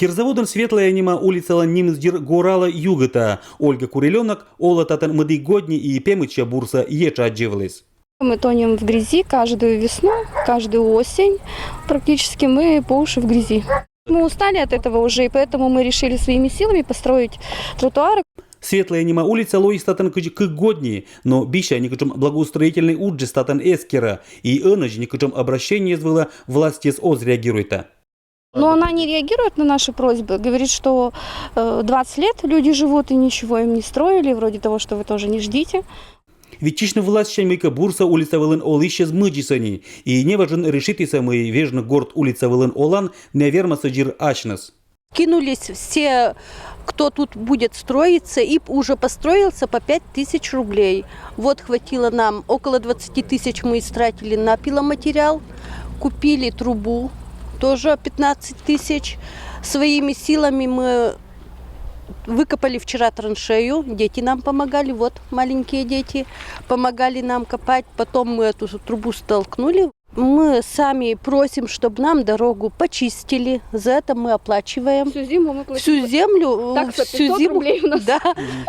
Кирзаводын светлая нема улица Нимздир горала югыта. Ольга Куриленок, олататын мыды годни и пемыча бурса еча отживлась. Мы тонем в грязи каждую весну, каждую осень. Практически мы по уши в грязи. Мы устали от этого уже, и поэтому мы решили своими силами построить тротуары. Светлая нема улица лой статан к годни, но биша никачем благоустроительный уджи статан эскера, и энаж никачем обращение звала власти с озреагирует. Но она не реагирует на наши просьбы, говорит, что 20 лет люди живут и ничего им не строили, вроде того, что вы тоже не ждите. Вичишна власть чаймейка бурса улица Вылын олище с мыджисани, и не важен решитися мы вежно город улица Вылын Олан не верма саджир ачнас. Кинулись все, кто тут будет строиться, и уже построился по 5000 рублей. Вот хватило нам, около 20 тысяч мы истратили на пиломатериал, купили трубу, тоже 15 тысяч. Своими силами мы выкопали вчера траншею, дети нам помогали, вот маленькие дети помогали нам копать, потом мы эту трубу столкнули. Мы сами просим, чтобы нам дорогу почистили, за это мы оплачиваем. Всю зиму мы платим. Всю землю, Так что 500 всю зиму, рублей у нас. Да,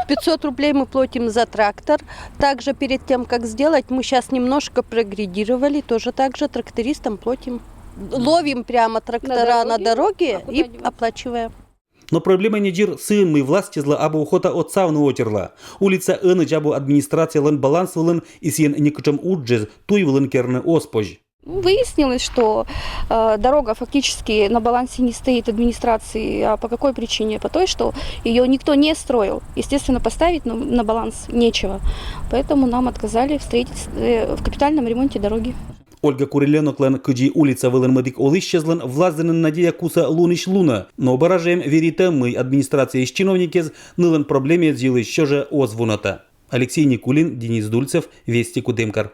500 рублей мы платим за трактор. Также перед тем, как сделать, мы сейчас немножко прогредировали, тоже так же трактористам платим. Ловим прямо трактора на дороге и оплачиваем. Но проблема не дир сын мы власти зла або ухота отца в отерла. Улица Эныч або администрация лен баланс вылен и сен никачем уджез туй вылен керны оспож. Выяснилось, что дорога фактически на балансе не стоит администрации. А по какой причине? По той, что ее никто не строил. Естественно, поставить на баланс нечего. Поэтому нам отказали встретить в капитальном ремонте дороги. Ольга Куриленок лен кыджи улица Вылен мыдик олищезлен влазденен надея куса луниш луна. Но баражем верите мы администрация из чиновникез нылен проблеме зилы еще же озвуната. Алексей Никулин, Денис Дульцев, Вести Кудымкар.